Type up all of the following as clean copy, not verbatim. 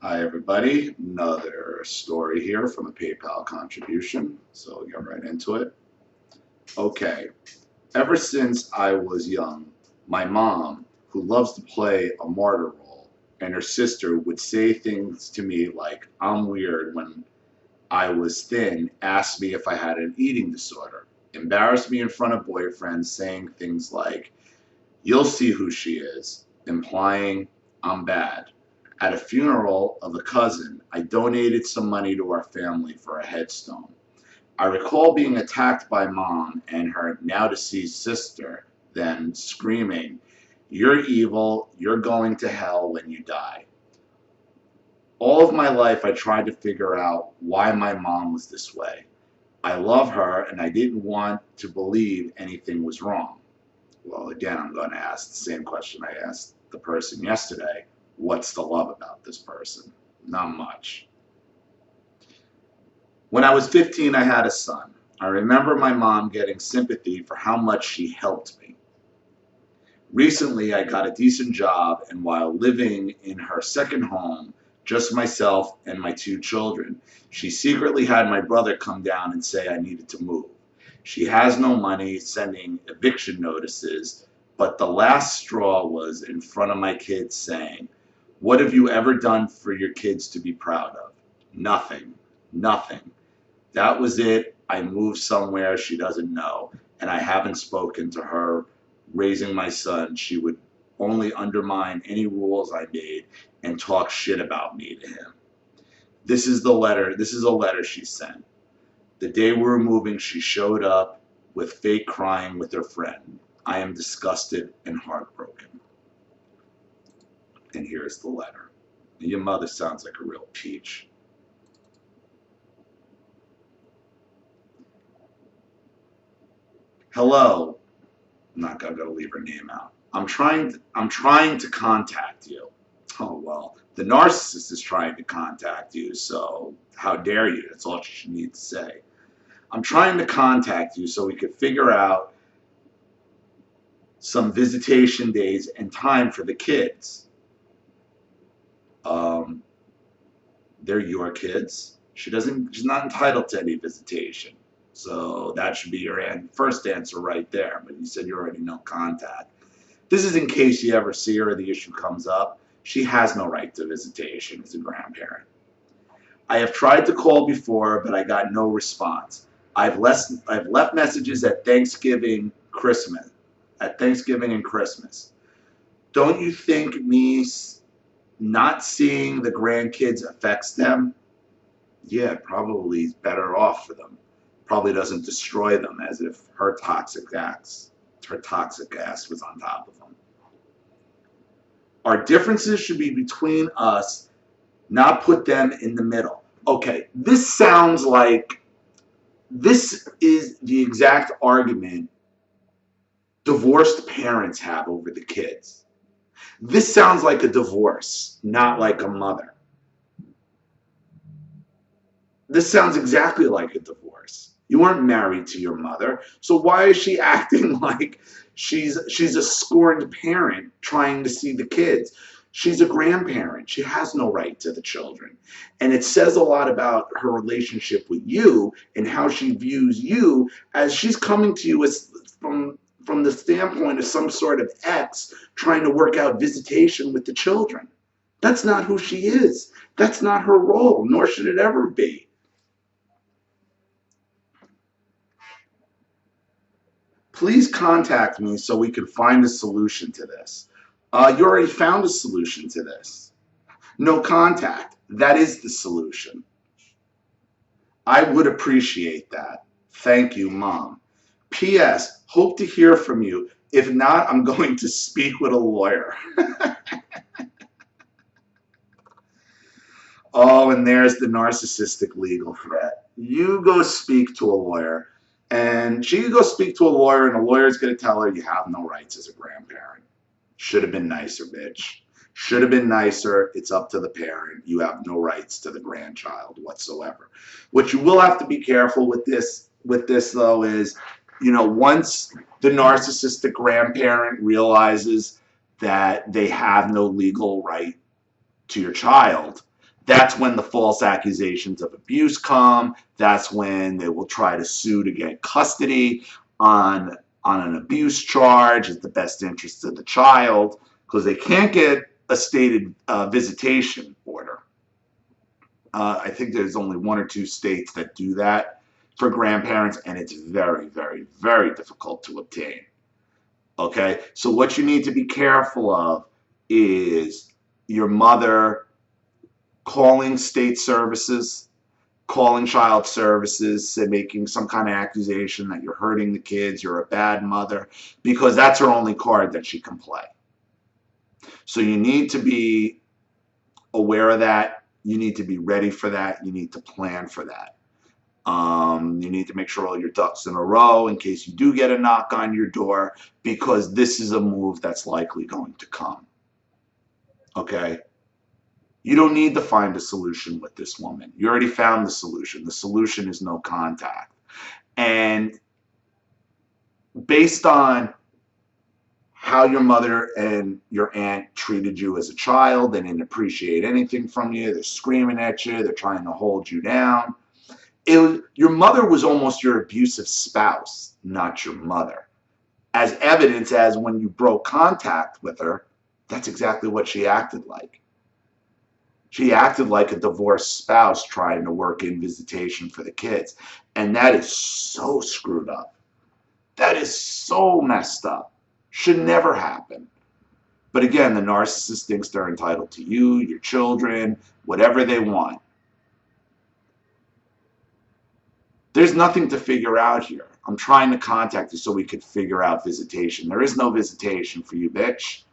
Hi everybody, another story here from a PayPal contribution, so we'll get right into it. Okay, ever since I was young, my mom, who loves to play a martyr role, and her sister would say things to me like I'm weird when I was thin, asked me if I had an eating disorder, embarrassed me in front of boyfriends, saying things like, "You'll see who she is," implying I'm bad. At a funeral of a cousin, I donated some money to our family for a headstone. I recall being attacked by mom and her now deceased sister, then screaming, "You're evil, you're going to hell when you die." All of my life, I tried to figure out why my mom was this way. I love her and I didn't want to believe anything was wrong. Well, again, I'm going to ask the same question I asked the person yesterday. What's the love about this person? Not much. When I was 15, I had a son. I remember my mom getting sympathy for how much she helped me. Recently, I got a decent job, and while living in her second home, just myself and my two children, she secretly had my brother come down and say I needed to move. She has no money, sending eviction notices, but the last straw was in front of my kids saying, "What have you ever done for your kids to be proud of?" Nothing. Nothing. That was it. I moved somewhere she doesn't know, and I haven't spoken to her. Raising my son, she would only undermine any rules I made and talk shit about me to him. This is the letter. This is a letter she sent. The day we were moving, she showed up with fake crying with her friend. I am disgusted and heartbroken. And here's the letter. Your mother sounds like a real peach. Hello. I'm not gonna leave her name out. I'm trying to contact you. Oh well, the narcissist is trying to contact you, so how dare you? That's all she needs to say. I'm trying to contact you so we could figure out some visitation days and time for the kids. Um, they're your kids. She's not entitled to any visitation. So that should be your first answer right there. But you said you already know contact. This is in case you ever see her or the issue comes up. She has no right to visitation as a grandparent. I have tried to call before, but I got no response. I've left messages at Thanksgiving and Christmas. Don't you think me not seeing the grandkids affects them? Yeah, probably better off for them. Probably doesn't destroy them as if her toxic ass was on top of them. Our differences should be between us, not put them in the middle. Okay, this is the exact argument divorced parents have over the kids. This sounds like a divorce, not like a mother. This sounds exactly like a divorce. You weren't married to your mother, so why is she acting like she's a scorned parent trying to see the kids? She's a grandparent. She has no right to the children. And it says a lot about her relationship with you and how she views you, as she's coming to you as from the standpoint of some sort of ex trying to work out visitation with the children. That's not who she is. That's not her role, nor should it ever be. Please contact me so we can find a solution to this. You already found a solution to this. No contact. That is the solution. I would appreciate that. Thank you, Mom. P.S. Hope to hear from you. If not, I'm going to speak with a lawyer. Oh, and there's the narcissistic legal threat. You go speak to a lawyer, and she can go speak to a lawyer, and a lawyer's going to tell her you have no rights as a grandparent. Should have been nicer, bitch. Should have been nicer. It's up to the parent. You have no rights to the grandchild whatsoever. What you will have to be careful with this though is, once the narcissistic grandparent realizes that they have no legal right to your child, That's when the false accusations of abuse come. That's when they will try to sue to get custody on an abuse charge at the best interest of the child, because they can't get a stated visitation order. I think there's only 1 or 2 states that do that for grandparents, and it's very, very, very difficult to obtain. Okay, so what you need to be careful of is your mother calling state services, calling child services, and making some kind of accusation that you're hurting the kids, you're a bad mother, because that's her only card that she can play. So you need to be aware of that. You need to be ready for that. You need to plan for that. You need to make sure all your ducks in a row in case you do get a knock on your door, because this is a move that's likely going to come. Okay? You don't need to find a solution with this woman. You already found the solution. The solution is no contact. And based on how your mother and your aunt treated you as a child, they didn't appreciate anything from you, they're screaming at you, they're trying to hold you down. Your mother was almost your abusive spouse, not your mother. As evidence as when you broke contact with her, that's exactly what she acted like. She acted like a divorced spouse trying to work in visitation for the kids. And that is so screwed up. That is so messed up. Should never happen. But again, the narcissist thinks they're entitled to you, your children, whatever they want. There's nothing to figure out here. I'm trying to contact you so we could figure out visitation. There is no visitation for you, bitch.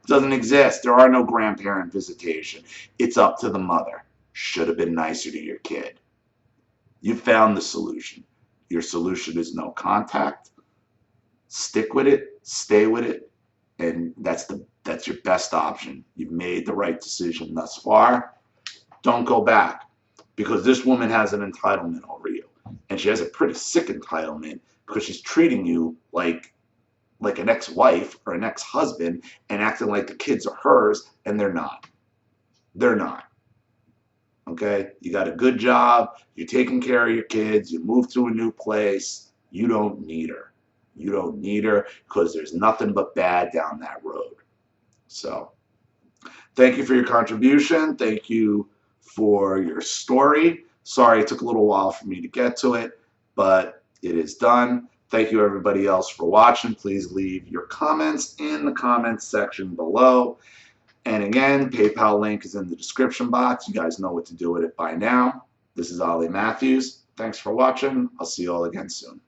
It doesn't exist. There are no grandparent visitation. It's up to the mother. Should have been nicer to your kid. You found the solution. Your solution is no contact. Stick with it, stay with it, and that's your best option. You've made the right decision thus far. Don't go back, because this woman has an entitlement over you. And she has a pretty sick entitlement, because she's treating you like an ex-wife or an ex-husband and acting like the kids are hers, and they're not. They're not. Okay? You got a good job. You're taking care of your kids. You moved to a new place. You don't need her. You don't need her, because there's nothing but bad down that road. So, thank you for your contribution. Thank you for your story. Sorry it took a little while for me to get to it, but it is done. Thank you everybody else for watching. Please leave your comments in the comments section below. And again, PayPal link is in the description box. You guys know what to do with it by now. This is Ollie Matthews. Thanks for watching. I'll see you all again soon.